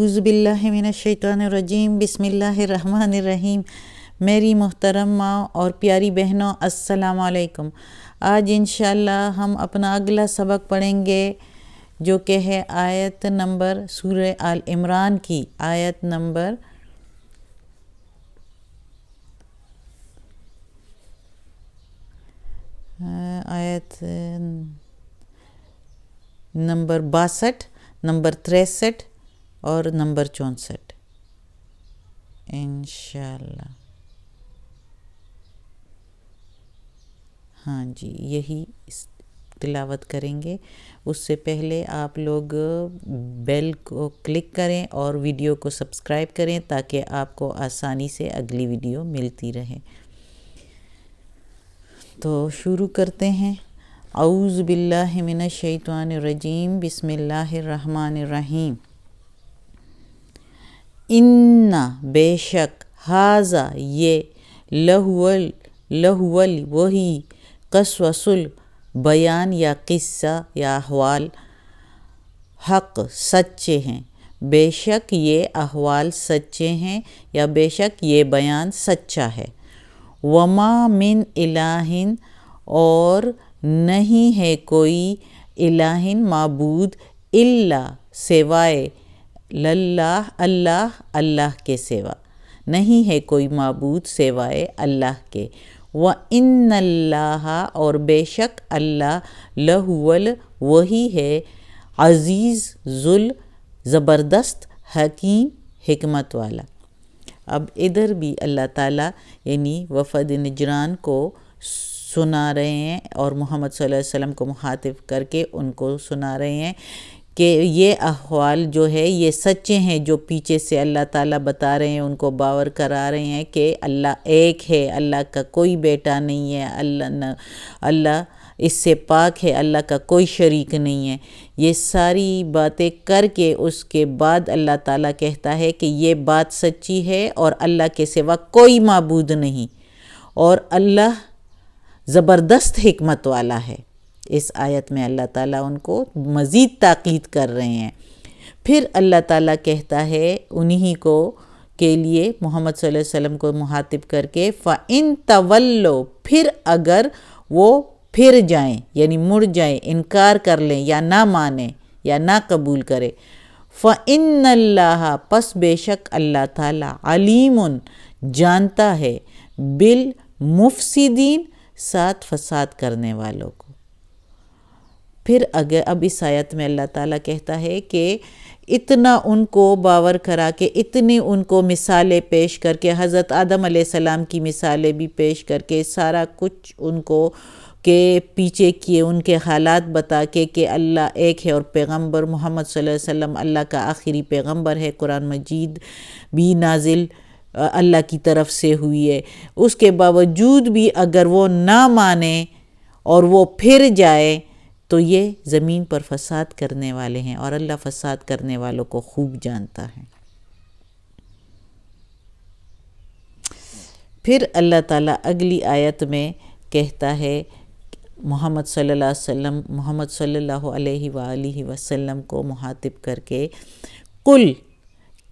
اعوذ باللہ من الشیطان الرجیم، بسم اللہ الرحمن الرحیم۔ میری محترم ماں اور پیاری بہنوں، السلام علیکم۔ آج انشاءاللہ ہم اپنا اگلا سبق پڑھیں گے جو کہ ہے آیت نمبر سورہ آل عمران کی آیت نمبر نمبر 62، نمبر 63 اور نمبر 64 انشاءاللہ۔ ہاں جی، یہی تلاوت کریں گے۔ اس سے پہلے آپ لوگ بیل کو کلک کریں اور ویڈیو کو سبسکرائب کریں تاکہ آپ کو آسانی سے اگلی ویڈیو ملتی رہے۔ تو شروع کرتے ہیں۔ اعوذ باللہ من الشیطان الرجیم، بسم اللہ الرحمن الرحیم۔ اِنَّا بے شک، ھذا یہ، لہول وہی، قصص بیان یا قصہ یا احوال، حق سچے ہیں، بے شک یہ احوال سچے ہیں یا بے شک یہ بیان سچا ہے۔ وما من الہ، اور نہیں ہے کوئی الہ معبود، الا سوائے اللہ کے سوا، نہیں ہے کوئی معبود سوائے اللہ کے۔ وَإِنَّ اللَّهَ، اور بے شک اللہ، لَهُوَ وہی ہے، عزیز زبردست، حکیم حکمت والا۔ اب ادھر بھی اللہ تعالیٰ یعنی وفد نجران کو سنا رہے ہیں اور محمد صلی اللہ علیہ وسلم کو مخاطب کر کے ان کو سنا رہے ہیں کہ یہ احوال جو ہے یہ سچے ہیں، جو پیچھے سے اللہ تعالیٰ بتا رہے ہیں، ان کو باور کرا رہے ہیں کہ اللہ ایک ہے، اللہ کا کوئی بیٹا نہیں ہے، اللہ اس سے پاک ہے، اللہ کا کوئی شریک نہیں ہے۔ یہ ساری باتیں کر کے اس کے بعد اللہ تعالیٰ کہتا ہے کہ یہ بات سچی ہے اور اللہ کے سوا کوئی معبود نہیں، اور اللہ زبردست حکمت والا ہے۔ اس آیت میں اللہ تعالیٰ ان کو مزید تاکید کر رہے ہیں۔ پھر اللہ تعالیٰ کہتا ہے انہی کو کے لیے محمد صلی اللہ علیہ وسلم کو مخاطب کر کے، فَإِن تَوَلَّوْا، پھر اگر وہ پھر جائیں یعنی مڑ جائیں، انکار کر لیں یا نہ مانیں یا نہ قبول کرے، فَإِنَّ اللَّهَ، پس بے شک اللہ تعالیٰ، علیم جانتا ہے، بالمفسدین، ساتھ فساد کرنے والوں کو۔ پھر اب اس آیت میں اللہ تعالیٰ کہتا ہے کہ اتنا ان کو باور کرا کے، اتنی ان کو مثالیں پیش کر کے، حضرت آدم علیہ السلام کی مثالیں بھی پیش کر کے، سارا کچھ ان کو کے پیچھے کیے، ان کے حالات بتا کے کہ اللہ ایک ہے، اور پیغمبر محمد صلی اللہ علیہ وسلم اللہ کا آخری پیغمبر ہے، قرآن مجید بھی نازل اللہ کی طرف سے ہوئی ہے۔ اس کے باوجود بھی اگر وہ نہ مانے اور وہ پھر جائے تو یہ زمین پر فساد کرنے والے ہیں، اور اللہ فساد کرنے والوں کو خوب جانتا ہے۔ پھر اللہ تعالیٰ اگلی آیت میں کہتا ہے محمد صلی اللہ علیہ وآلہ وسلم کو مخاطب کر کے، قل،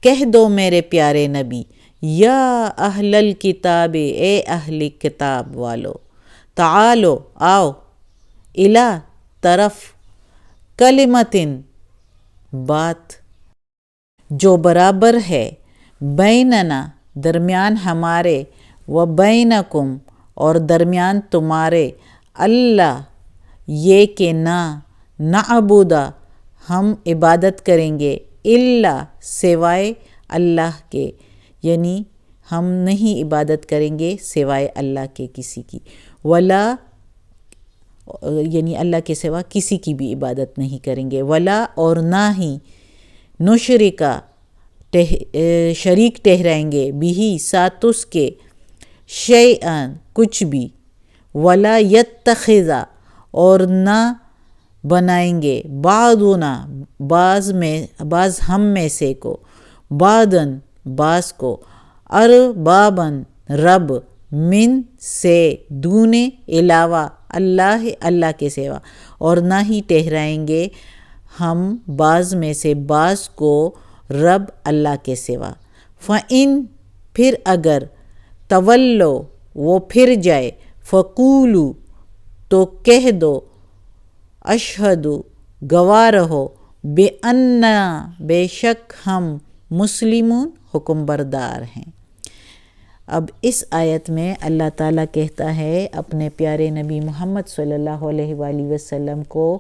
کہہ دو میرے پیارے نبی، یا اہل الکتاب، اے اہل کتاب والو، تعالو، آؤ، الی، طرف، کلمتن، بات، جو برابر ہے، بیننا، درمیان ہمارے، و بینکم، اور درمیان تمہارے، اللہ، یہ کہ نعبد، ہم عبادت کریں گے، الا، سوائے اللہ کے، یعنی ہم نہیں عبادت کریں گے سوائے اللہ کے کسی کی، ولا، یعنی اللہ کے سوا کسی کی بھی عبادت نہیں کریں گے، ولا، اور نہ ہی، نشرکا، شریک ٹھہرائیں گے، بھی، ساتھ اس کے، شیئن، کچھ بھی، ولا یتخذ، اور نہ بنائیں گے، بعضنا، بعض ہم میں سے کو، بعضن، بعض کو، اربابن، رب، من، سے، دونے، علاوہ، اللہ کے سوا، اور نہ ہی ٹھہرائیں گے ہم بعض میں سے بعض کو رب اللہ کے سوا۔ فَإِن پھر اگر تولو وہ پھر جائے، فقولو تو کہہ دو، اشہدو گواہ رہو، بِأَنَّا بے شک ہم مسلمون حکم بردار ہیں۔ اب اس آیت میں اللہ تعالیٰ کہتا ہے اپنے پیارے نبی محمد صلی اللہ علیہ وآلہ وسلم کو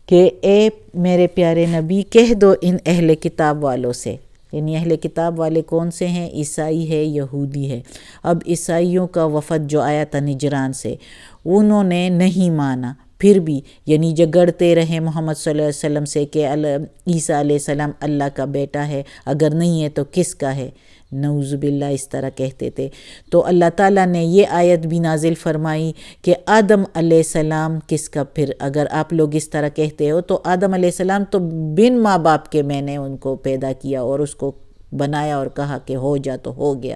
کہ اے میرے پیارے نبی کہہ دو ان اہل کتاب والوں سے، یعنی اہل کتاب والے کون سے ہیں؟ عیسائی ہے، یہودی ہے۔ اب عیسائیوں کا وفد جو آیا تھا نجران سے، انہوں نے نہیں مانا، پھر بھی یعنی جگڑتے رہے محمد صلی اللہ علیہ وسلم سے کہ عیسیٰ علیہ السلام اللہ کا بیٹا ہے، اگر نہیں ہے تو کس کا ہے؟ نعوذ باللہ اس طرح کہتے تھے۔ تو اللہ تعالیٰ نے یہ آیت بھی نازل فرمائی کہ آدم علیہ السلام کس کا؟ پھر اگر آپ لوگ اس طرح کہتے ہو تو آدم علیہ السلام تو بن ماں باپ کے میں نے ان کو پیدا کیا اور اس کو بنایا اور کہا کہ ہو جا تو ہو گیا۔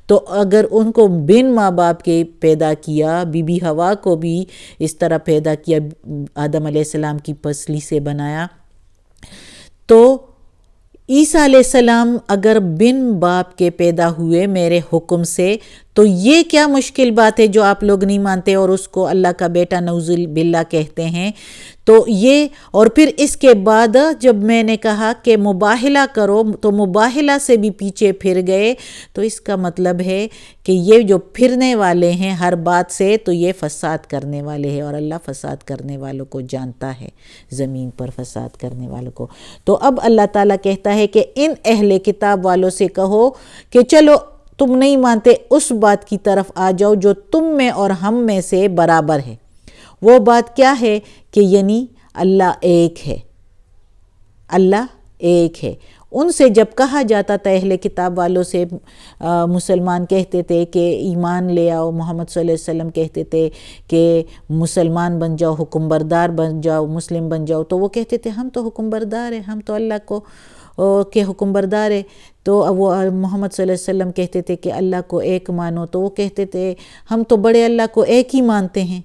تو اگر ان کو بن ماں باپ کے پیدا کیا، بی بی حوا کو بھی اس طرح پیدا کیا، آدم علیہ السلام کی پسلی سے بنایا، تو عیسیٰ علیہ السلام اگر بن باپ کے پیدا ہوئے میرے حکم سے، تو یہ کیا مشکل بات ہے جو آپ لوگ نہیں مانتے اور اس کو اللہ کا بیٹا نعوذ باللہ کہتے ہیں؟ تو یہ، اور پھر اس کے بعد جب میں نے کہا کہ مباہلہ کرو تو مباہلہ سے بھی پیچھے پھر گئے، تو اس کا مطلب ہے کہ یہ جو پھرنے والے ہیں ہر بات سے، تو یہ فساد کرنے والے ہیں، اور اللہ فساد کرنے والوں کو جانتا ہے، زمین پر فساد کرنے والوں کو۔ تو اب اللہ تعالیٰ کہتا ہے کہ ان اہل کتاب والوں سے کہو کہ چلو تم نہیں مانتے، اس بات کی طرف آ جاؤ جو تم میں اور ہم میں سے برابر ہے۔ وہ بات کیا ہے کہ یعنی اللہ ایک ہے، اللہ ایک ہے۔ ان سے جب کہا جاتا تھا اہل کتاب والوں سے، مسلمان کہتے تھے کہ ایمان لے آؤ، محمد صلی اللہ علیہ وسلم کہتے تھے کہ مسلمان بن جاؤ، حکم بردار بن جاؤ، مسلم بن جاؤ، تو وہ کہتے تھے ہم تو حکم بردار ہیں، ہم تو اللہ کو کے حکم بردار ہے۔ تو وہ محمد صلی اللہ علیہ وسلم کہتے تھے کہ اللہ کو ایک مانو، تو وہ کہتے تھے ہم تو بڑے اللہ کو ایک ہی مانتے ہیں۔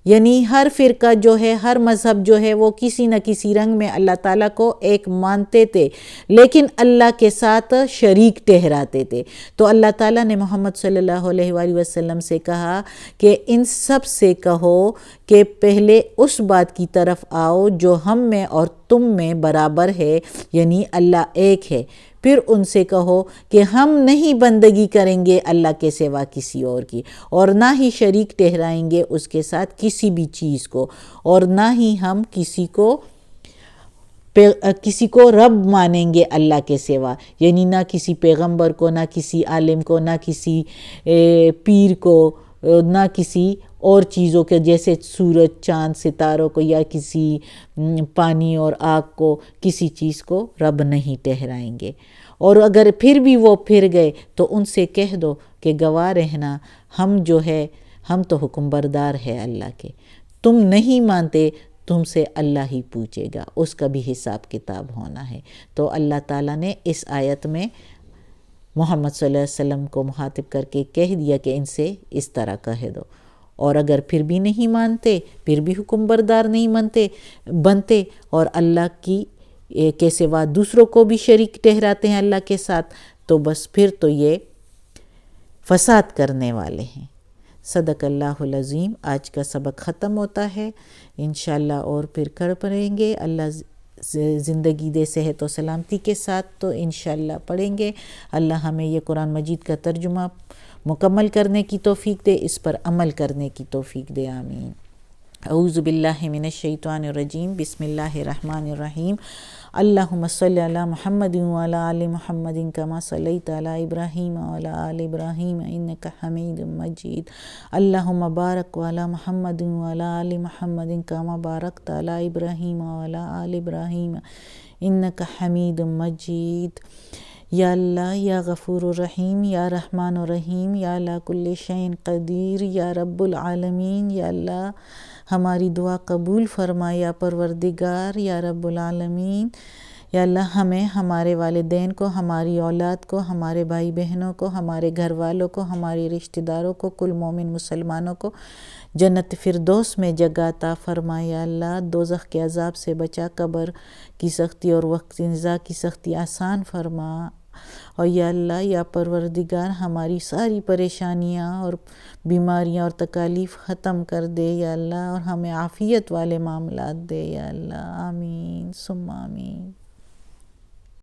یعنی ہر فرقہ جو ہے، ہر مذہب جو ہے، وہ کسی نہ کسی رنگ میں اللہ تعالیٰ کو ایک مانتے تھے، لیکن اللہ کے ساتھ شریک ٹھہراتے تھے۔ تو اللہ تعالیٰ نے محمد صلی اللہ علیہ وآلہ وسلم سے کہا کہ ان سب سے کہو کہ پہلے اس بات کی طرف آؤ جو ہم میں اور تم میں برابر ہے، یعنی اللہ ایک ہے۔ پھر ان سے کہو کہ ہم نہیں بندگی کریں گے اللہ کے سوا کسی اور کی، اور نہ ہی شریک ٹھہرائیں گے اس کے ساتھ کسی بھی چیز کو، اور نہ ہی ہم کسی کو رب مانیں گے اللہ کے سوا، یعنی نہ کسی پیغمبر کو، نہ کسی عالم کو، نہ کسی پیر کو، نہ کسی اور چیزوں کے جیسے سورج، چاند، ستاروں کو، یا کسی پانی اور آگ کو، کسی چیز کو رب نہیں ٹھہرائیں گے۔ اور اگر پھر بھی وہ پھر گئے تو ان سے کہہ دو کہ گواہ رہنا، ہم جو ہے ہم تو حکم بردار ہے اللہ کے، تم نہیں مانتے، تم سے اللہ ہی پوچھے گا، اس کا بھی حساب کتاب ہونا ہے۔ تو اللہ تعالیٰ نے اس آیت میں محمد صلی اللہ علیہ وسلم کو مخاطب کر کے کہہ دیا کہ ان سے اس طرح کہہ دو، اور اگر پھر بھی نہیں مانتے، پھر بھی حکم بردار نہیں بنتے اور اللہ کی کے سوا دوسروں کو بھی شریک ٹھہراتے ہیں اللہ کے ساتھ، تو بس پھر تو یہ فساد کرنے والے ہیں۔ صدق اللہ العظیم۔ آج کا سبق ختم ہوتا ہے، انشاءاللہ اور پھر کر پڑھیں گے، اللہ زندگی دے صحت و سلامتی کے ساتھ تو انشاءاللہ پڑھیں گے۔ اللہ ہمیں یہ قرآن مجید کا ترجمہ مکمل کرنے کی توفیق دے، اس پر عمل کرنے کی توفیق دے، آمین۔ اعوذ باللہ من الشیطان الرجیم، بسم اللہ الرحمن الرحیم۔ اللہم صلی علی محمد وعلی آل محمد کما صلیت علی ابراہیم وعلی آل ابراہیم انک حمید مجید۔ اللہم بارک علی محمد وعلی آل محمد کما بارکت علی ابراہیم وعلی آل ابراہیم انک حمید مجید۔ یا اللہ، یا غفور الرحیم، یا رحمان الرحیم، یا علی کل شیء قدیر، یا رب العالمین۔ یا اللہ ہماری دعا قبول فرما، یا پروردگار، یا رب العالمین۔ یا اللہ ہمیں، ہمارے والدین کو، ہماری اولاد کو، ہمارے بھائی بہنوں کو، ہمارے گھر والوں کو، ہمارے رشتہ داروں کو، کل مومن مسلمانوں کو جنت فردوس میں جگہ عطا فرما یا اللہ، دوزخ کے عذاب سے بچا، قبر کی سختی اور وقت انتظار کی سختی آسان فرما، اور یا اللہ یا پروردگار ہماری ساری پریشانیاں اور بیماریاں اور تکالیف ختم کر دے یا اللہ، اور ہمیں عافیت والے معاملات دے یا اللہ، آمین ثم آمین۔